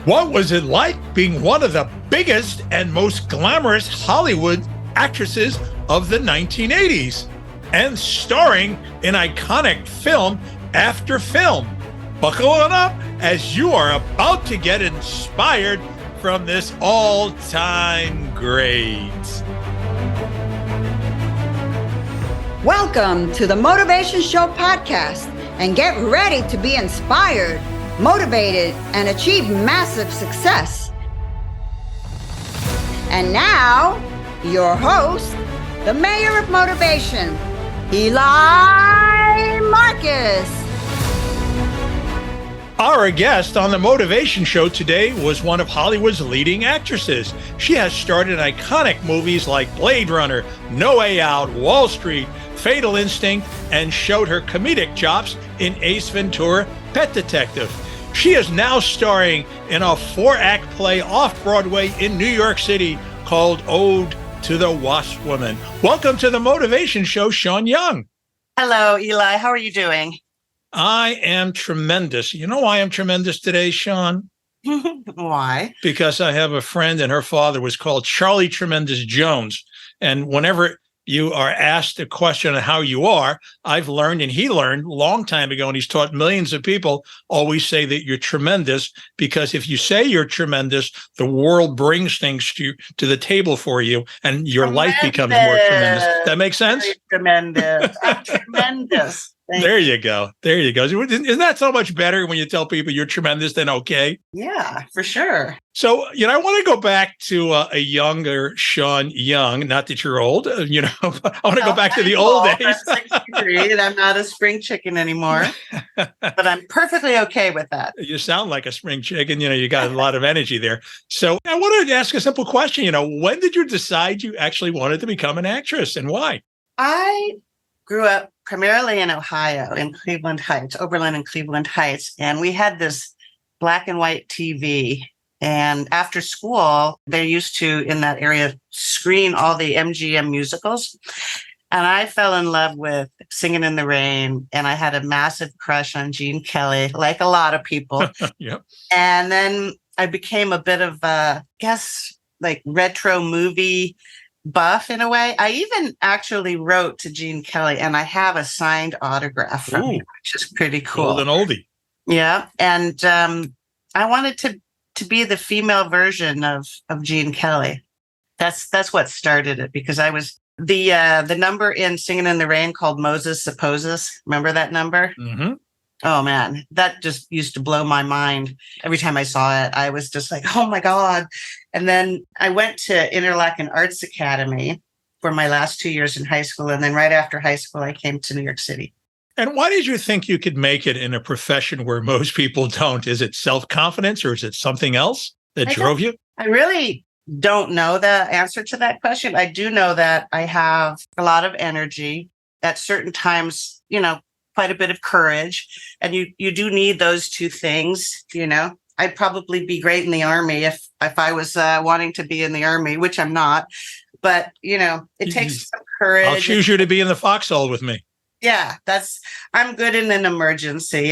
What was it like being one of the biggest and most glamorous Hollywood actresses of the 1980s and starring in iconic film after film? Buckle on up as you are about to get inspired from this all-time great. Welcome to the Motivation Show podcast, and get ready to be inspired, motivated, and achieve massive success. And now, your host, the mayor of motivation, Eli Marcus. Our guest on the Motivation Show today was one of Hollywood's leading actresses. She has starred in iconic movies like Blade Runner, No Way Out, Wall Street, Fatal Instinct, and showed her comedic chops in Ace Ventura, Pet Detective. She is now starring in a 4-act play off-Broadway in New York City called Ode to the Wasp Woman. Welcome to the Motivation Show, Sean Young. Hello, Eli. How are you doing? I am tremendous. You know why I'm tremendous today, Sean? Why? Because I have a friend and her father was called Charlie Tremendous Jones. And whenever you are asked a question on how you are, I've learned, and he learned a long time ago, and he's taught millions of people, always say that you're tremendous, because if you say you're tremendous, the world brings things to the table for you, and your life becomes more tremendous. That makes sense? Very tremendous. I'm tremendous. There you go. There you go. Isn't that so much better when you tell people you're tremendous than okay? Yeah, for sure. So, I want to go back to a younger Sean Young, not that you're old, I want to go back to the old days. I'm 63 and I'm not a spring chicken anymore, but I'm perfectly okay with that. You sound like a spring chicken. You got a lot of energy there. So I wanted to ask a simple question. When did you decide you actually wanted to become an actress and why? I grew up primarily in Ohio, in Cleveland Heights, Oberlin and Cleveland Heights. And we had this black and white TV. And after school, they used to, in that area, screen all the MGM musicals. And I fell in love with Singing in the Rain. And I had a massive crush on Gene Kelly, like a lot of people. Yep. And then I became a bit of retro movie buff in a way. I even actually wrote to Gene Kelly, and I have a signed autograph from him, which is pretty cool. Old and oldie. Yeah. And I wanted to be the female version of Gene Kelly. That's what started it, because I was the number in Singing in the Rain called Moses Supposes. Remember that number? Mm-hmm. Oh man, that just used to blow my mind. Every time I saw it, I was just like, oh my God. And then I went to Interlaken Arts Academy for my last 2 years in high school. And then right after high school, I came to New York City. And why did you think you could make it in a profession where most people don't? Is it self-confidence or is it something else that drove you? I really don't know the answer to that question. I do know that I have a lot of energy at certain times, quite a bit of courage. And you do need those two things, I'd probably be great in the Army if I was wanting to be in the Army, which I'm not. But, it takes some courage. I'll choose you to be in the foxhole with me. Yeah, I'm good in an emergency.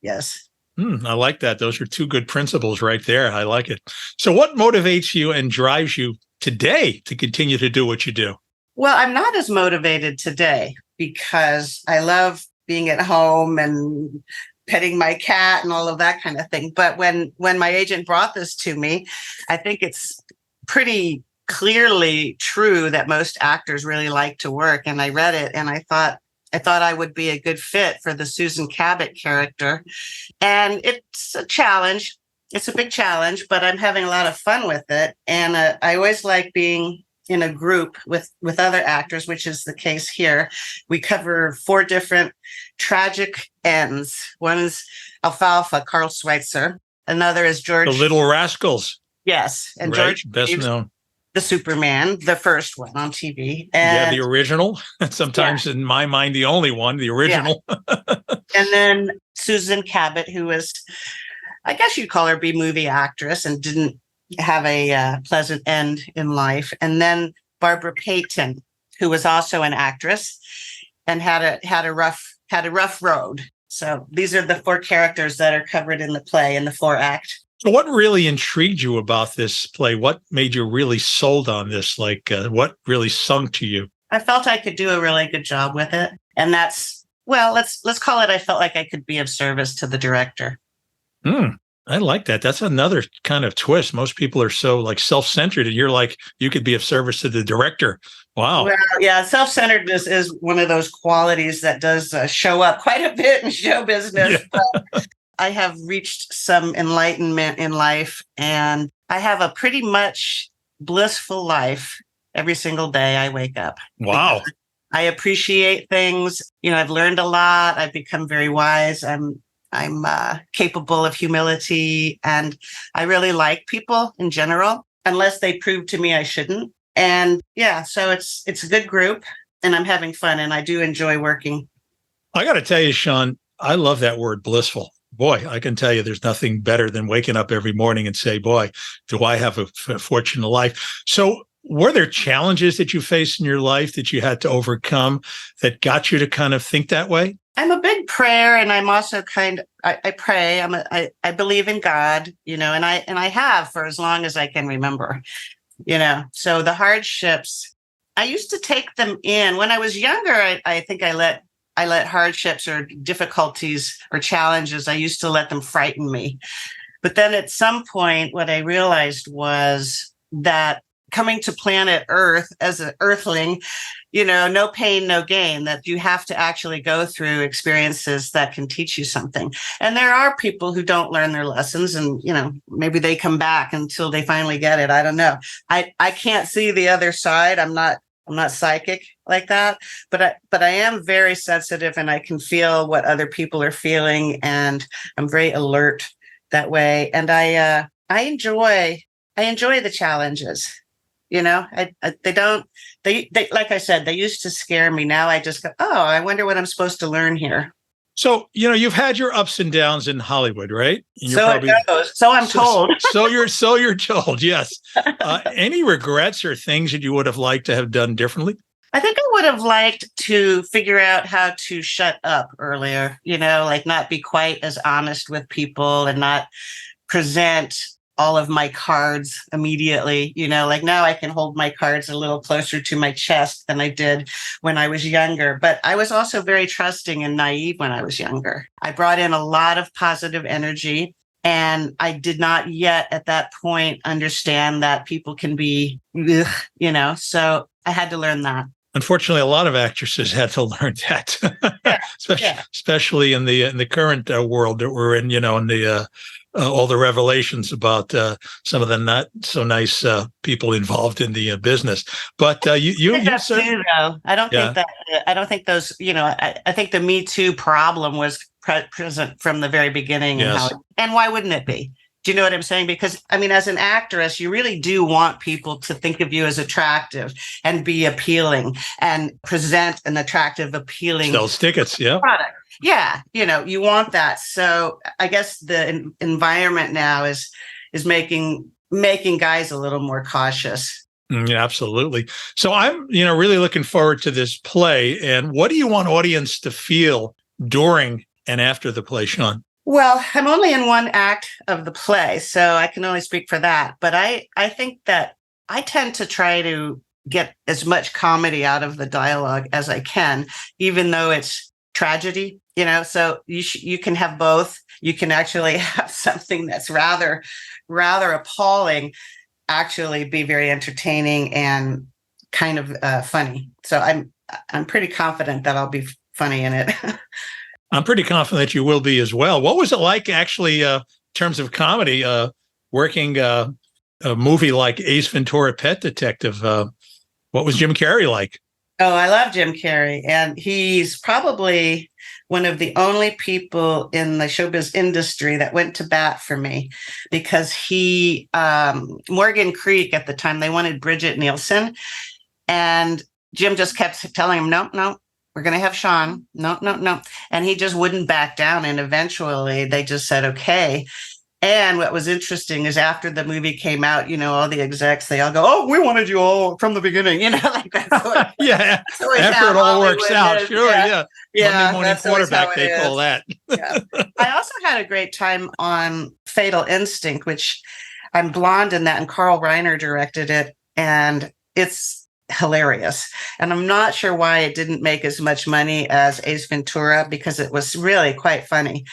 Yes. I like that. Those are two good principles right there. I like it. So what motivates you and drives you today to continue to do what you do? Well, I'm not as motivated today because I love being at home and petting my cat and all of that kind of thing. But when my agent brought this to me, I think it's pretty clearly true that most actors really like to work. And I read it and I thought I would be a good fit for the Susan Cabot character. And it's a challenge. It's a big challenge, but I'm having a lot of fun with it. And I always like being in a group with other actors, which is the case here. We cover 4 different tragic ends. One is Alfalfa, Carl Schweitzer. Another is George. The Little Rascals. Yes. And right? George, best known. The Superman, the first one on TV. And the original. Sometimes in my mind, the only one, the original. Yeah. And then Susan Cabot, who was, I guess you'd call her a B-movie actress and didn't have a pleasant end in life. And then Barbara Payton, who was also an actress and had a rough road. So these are the 4 characters that are covered in the play in the 4-act. So what really intrigued you about this play? What made you really sold on this? Like, what really sung to you? I felt I could do a really good job with it. And that's, well, let's call it, I felt like I could be of service to the director. I like that. That's another kind of twist. Most people are so like self-centered, and you're like, you could be of service to the director. Wow. Well, yeah, self-centeredness is one of those qualities that does show up quite a bit in show business. Yeah. But I have reached some enlightenment in life, and I have a pretty much blissful life every single day I wake up. Wow. I appreciate things. I've learned a lot. I've become very wise. I'm capable of humility, and I really like people in general, unless they prove to me I shouldn't. And yeah, so it's a good group, and I'm having fun, and I do enjoy working. I got to tell you, Sean, I love that word blissful. Boy, I can tell you there's nothing better than waking up every morning and say, boy, do I have a fortunate life. So were there challenges that you faced in your life that you had to overcome that got you to kind of think that way? I'm a big prayer, and I'm also I pray. I believe in God, and I have for as long as I can remember, so the hardships, I used to take them in when I was younger. I think I let hardships or difficulties or challenges, I used to let them frighten me. But then at some point, what I realized was that coming to planet Earth as an earthling, no pain, no gain, that you have to actually go through experiences that can teach you something. And there are people who don't learn their lessons, and, maybe they come back until they finally get it. I don't know. I can't see the other side. I'm not psychic like that, but I am very sensitive, and I can feel what other people are feeling, and I'm very alert that way. And I enjoy the challenges. They like I said, they used to scare me. Now I just go, oh, I wonder what I'm supposed to learn here. So, you've had your ups and downs in Hollywood, right? And so it goes. So I'm told. So you're told, yes. Any regrets or things that you would have liked to have done differently? I think I would have liked to figure out how to shut up earlier, like not be quite as honest with people and not present all of my cards immediately, like now I can hold my cards a little closer to my chest than I did when I was younger. But I was also very trusting and naive when I was younger. I brought in a lot of positive energy, and I did not yet at that point understand that people can be, so I had to learn that. Unfortunately, a lot of actresses had to learn that, especially in the current world that we're in, in the all the revelations about some of the not so nice people involved in the business. But you certainly, though. I don't think those, I think the Me Too problem was present from the very beginning. Yes. And why wouldn't it be? Do you know what I'm saying? Because, as an actress, you really do want people to think of you as attractive and be appealing and present an attractive, appealing sells tickets, yeah. product. Yeah, you want that. So I guess the environment now is making guys a little more cautious. Yeah, absolutely. So I'm, really looking forward to this play. And what do you want audience to feel during and after the play, Sean? Well, I'm only in one act of the play, so I can only speak for that. But I think that I tend to try to get as much comedy out of the dialogue as I can, even though it's tragedy, so you can have both. You can actually have something that's rather appalling, actually be very entertaining and kind of funny. So I'm pretty confident that I'll be funny in it. I'm pretty confident you will be as well. What was it like, actually, in terms of comedy, working a movie like Ace Ventura: Pet Detective? What was Jim Carrey like? Oh, I love Jim Carrey. And he's probably one of the only people in the showbiz industry that went to bat for me, because he, Morgan Creek at the time, they wanted Bridget Nielsen. And Jim just kept telling him, no, we're going to have Sean. No. And he just wouldn't back down. And eventually they just said, okay. And what was interesting is after the movie came out, all the execs, they all go, oh, we wanted you all from the beginning, like that. Yeah. After it all works out. Sure. Yeah. Monday morning quarterback, they call that. Yeah. I also had a great time on Fatal Instinct, which I'm blonde in that, and Carl Reiner directed it, and it's hilarious. And I'm not sure why it didn't make as much money as Ace Ventura, because it was really quite funny.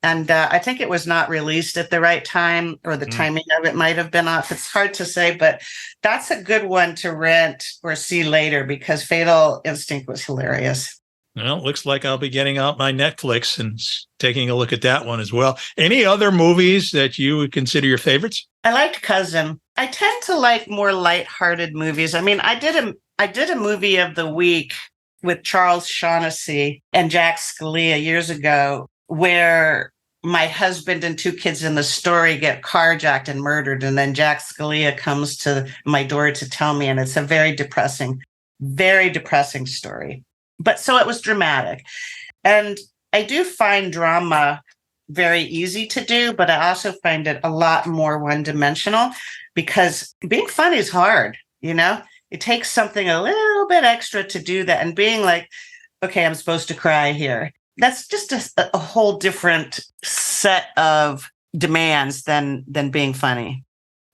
And I think it was not released at the right time, or the timing of it might have been off. It's hard to say, but that's a good one to rent or see later, because Fatal Instinct was hilarious. Well, looks like I'll be getting out my Netflix and taking a look at that one as well. Any other movies that you would consider your favorites? I liked Cousin. I tend to like more lighthearted movies. I mean, I did a movie of the week with Charles Shaughnessy and Jack Scalia years ago, where my husband and two kids in the story get carjacked and murdered. And then Jack Scalia comes to my door to tell me. And it's a very depressing story. But so it was dramatic. And I do find drama very easy to do, but I also find it a lot more one-dimensional, because being funny is hard, you know? It takes something a little bit extra to do that. And being like, okay, I'm supposed to cry here. That's just a whole different set of demands than being funny.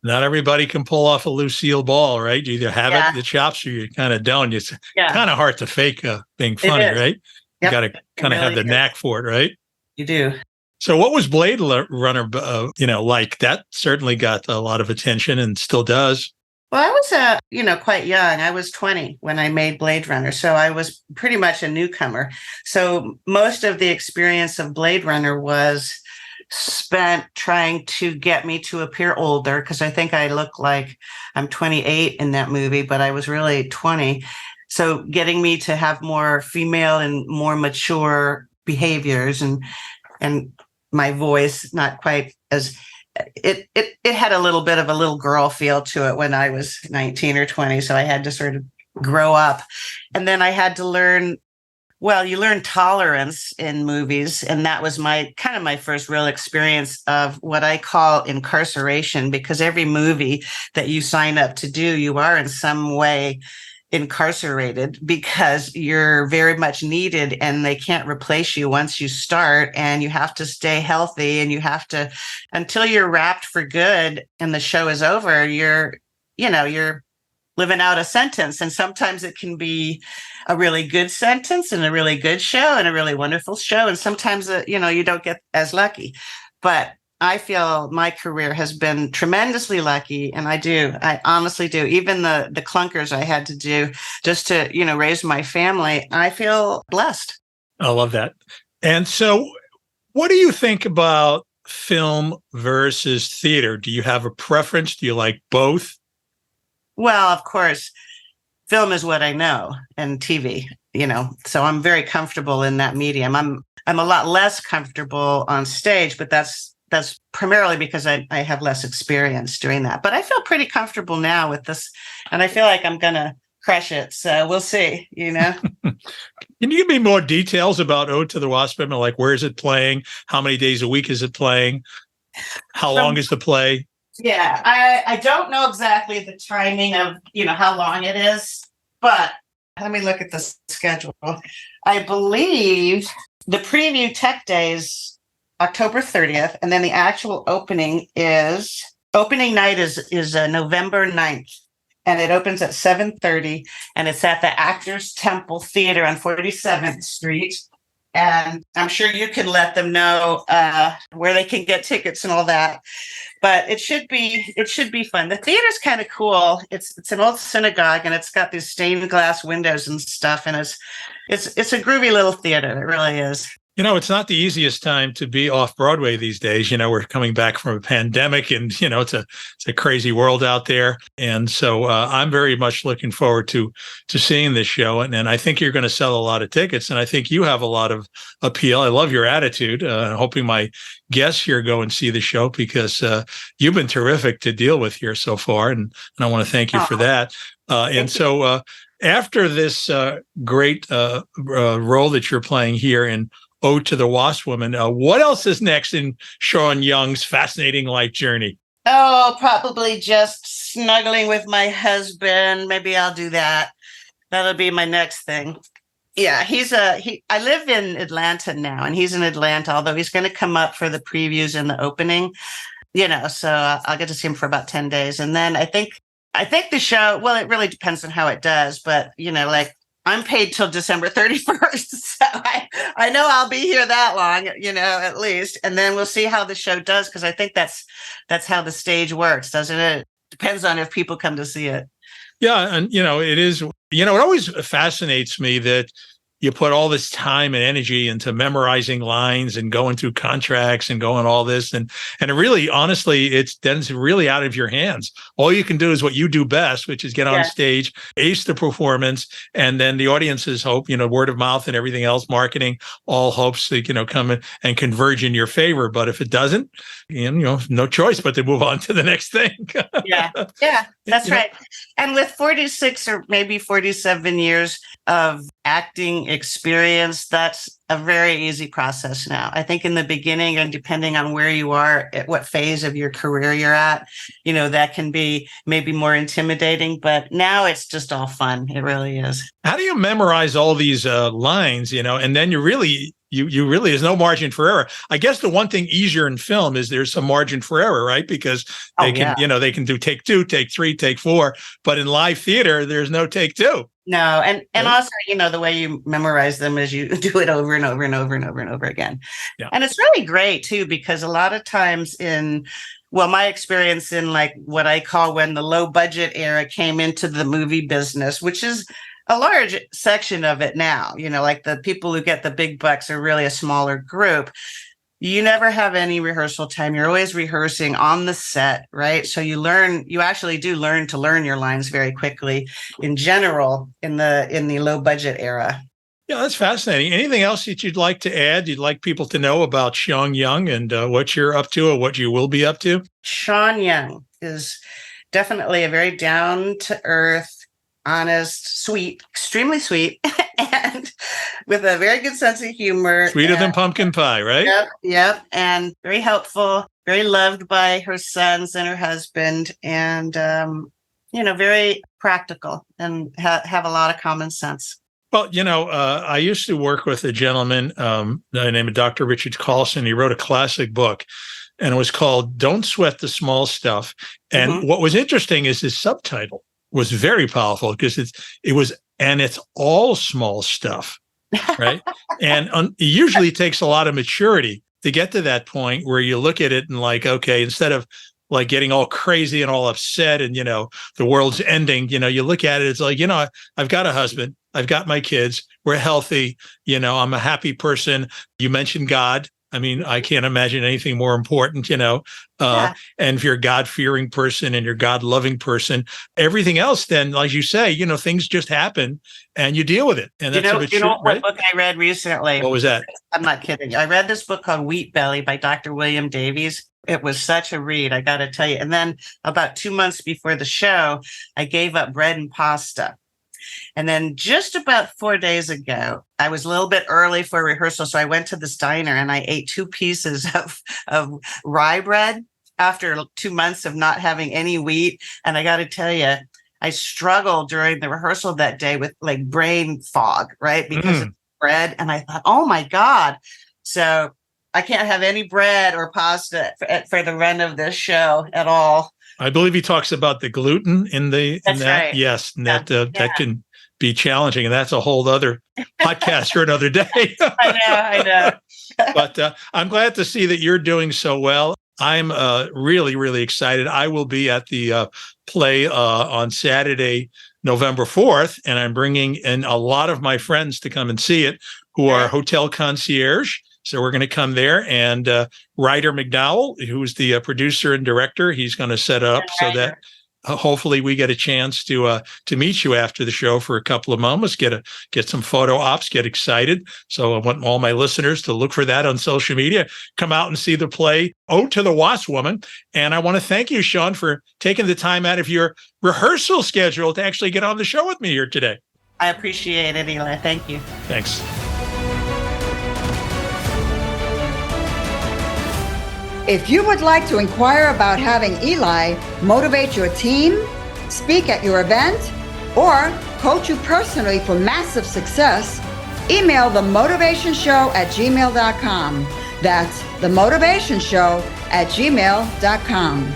Not everybody can pull off a Lucille Ball, right? You either have it, the chops, or you kind of don't. It's kind of hard to fake being funny, right? You got to kind of have the knack for it, right? You do. So what was Blade Runner, like? That certainly got a lot of attention and still does. Well, I was, quite young. I was 20 when I made Blade Runner. So I was pretty much a newcomer. So most of the experience of Blade Runner was spent trying to get me to appear older, because I think I look like I'm 28 in that movie, but I was really 20. So getting me to have more female and more mature behaviors, and my voice not quite as it had a little bit of a little girl feel to it when I was 19 or 20. So I had to sort of grow up. And then I had to learn, you learn tolerance in movies. And that was my first real experience of what I call incarceration, because every movie that you sign up to do, you are in some way incarcerated, because you're very much needed and they can't replace you once you start, and you have to stay healthy, and you have to, until you're wrapped for good and the show is over, you're living out a sentence. And sometimes it can be a really good sentence and a really good show and a really wonderful show. And sometimes, you don't get as lucky. But I feel my career has been tremendously lucky. And I honestly do. Even the clunkers I had to do just to, raise my family, I feel blessed. I love that. And so what do you think about film versus theater? Do you have a preference? Do you like both? Well, of course, film is what I know, and TV, so I'm very comfortable in that medium. I'm a lot less comfortable on stage, but that's primarily because I have less experience doing that. But I feel pretty comfortable now with this, and I feel like I'm going to crush it. So we'll see, Can you give me more details about Ode to the Wasp Woman? Like, where is it playing? How many days a week is it playing? How long is the play? Yeah, I don't know exactly the timing of, how long it is, but let me look at the schedule. I believe the preview tech days October 30th, and then the actual opening night is November 9th, and it opens at 7:30, and it's at the Actors Temple Theater on 47th Street. And I'm sure you can let them know where they can get tickets and all that. But it should be fun. The theater's kind of cool. It's an old synagogue, and it's got these stained glass windows and stuff, and it's a groovy little theater. It really is. It's not the easiest time to be off-Broadway these days. We're coming back from a pandemic, and, it's a crazy world out there. And so I'm very much looking forward to seeing this show. And I think you're going to sell a lot of tickets. And I think you have a lot of appeal. I love your attitude. Hoping my guests here go and see the show, because you've been terrific to deal with here so far. And I want to thank you for that. After this great role that you're playing here in Ode to the Wasp Woman, what else is next in Sean Young's fascinating life journey? Oh, probably just snuggling with my husband. Maybe I'll do that. That'll be my next thing. Yeah, I live in Atlanta now, and he's in Atlanta, although he's going to come up for the previews and the opening, so I'll get to see him for about 10 days. And then I think the show, well, it really depends on how it does, but like I'm paid till December 31st. So I know I'll be here that long, at least. And then we'll see how the show does, because I think that's how the stage works, doesn't it? Depends on if people come to see it. Yeah. And, it is, it always fascinates me that you put all this time and energy into memorizing lines and going through contracts and going all this. And it really, honestly, it's really out of your hands. All you can do is what you do best, which is get on stage, ace the performance, and then the audience's hope, word of mouth and everything else, marketing, all hopes to, come in and converge in your favor. But if it doesn't, no choice but to move on to the next thing. Yeah, that's right. And with 46 or maybe 47 years of acting experience, that's a very easy process now. I think in the beginning, and depending on where you are, at what phase of your career you're at, that can be maybe more intimidating, but now it's just all fun. It really is. How do you memorize all these lines, and then you really, there's no margin for error. I guess the one thing easier in film is there's some margin for error, right? Because they they can do take 2, take 3, take 4, but in live theater, there's no take 2. No. And also, the way you memorize them is you do it over and over and over and over and over again. Yeah. And it's really great too, because a lot of times my experience in like what I call when the low budget era came into the movie business, which is a large section of it now, like the people who get the big bucks are really a smaller group. You never have any rehearsal time. You're always rehearsing on the set, right? So you actually do learn to learn your lines very quickly in general in the low budget era. Yeah, that's fascinating. Anything else that you'd like to add? You'd like people to know about Sean Young and what you're up to or what you will be up to? Sean Young is definitely a very down-to-earth, honest, sweet, extremely sweet, and with a very good sense of humor. Sweeter than pumpkin pie, right? Yep. And very helpful, very loved by her sons and her husband, and, very practical and have a lot of common sense. Well, I used to work with a gentleman named Dr. Richard Carlson. He wrote a classic book, and it was called Don't Sweat the Small Stuff. And what was interesting is his subtitle was very powerful, because it's all small stuff, right? And it usually takes a lot of maturity to get to that point where you look at it and like, okay, instead of like getting all crazy and all upset and, the world's ending, you look at it, it's like, I've got a husband, I've got my kids, we're healthy, I'm a happy person. You mentioned God. I mean, I can't imagine anything more important, and if you're a God-fearing person and you're a God-loving person, everything else then, like you say, things just happen and you deal with it. And that's what book I read recently? What was that? I'm not kidding. I read this book called Wheat Belly by Dr. William Davies. It was such a read, I got to tell you. And then about 2 months before the show, I gave up bread and pasta. And then just about 4 days ago, I was a little bit early for rehearsal. So I went to this diner and I ate 2 pieces of rye bread after 2 months of not having any wheat. And I got to tell you, I struggled during the rehearsal that day with like brain fog, right? Because of bread. And I thought, oh my God. So I can't have any bread or pasta for the run of this show at all. I believe he talks about the gluten in that. Right. Yes, and that can be challenging, and that's a whole other podcast for another day. I know. But I'm glad to see that you're doing so well. I'm really, really excited. I will be at the play on Saturday, November 4th, and I'm bringing in a lot of my friends to come and see it, who are hotel concierge. So we're going to come there, and Ryder McDowell, who's the producer and director, he's going to set up so that hopefully we get a chance to meet you after the show for a couple of moments, get some photo ops, get excited. So I want all my listeners to look for that on social media. Come out and see the play, Ode to the Wasp Woman. And I want to thank you, Sean, for taking the time out of your rehearsal schedule to actually get on the show with me here today. I appreciate it, Eli. Thank you. Thanks. If you would like to inquire about having Eli motivate your team, speak at your event, or coach you personally for massive success, email themotivationshow@gmail.com. That's themotivationshow@gmail.com.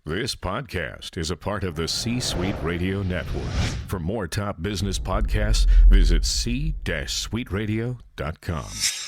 This podcast is a part of the C-Suite Radio Network. For more top business podcasts, visit c-suiteradio.com.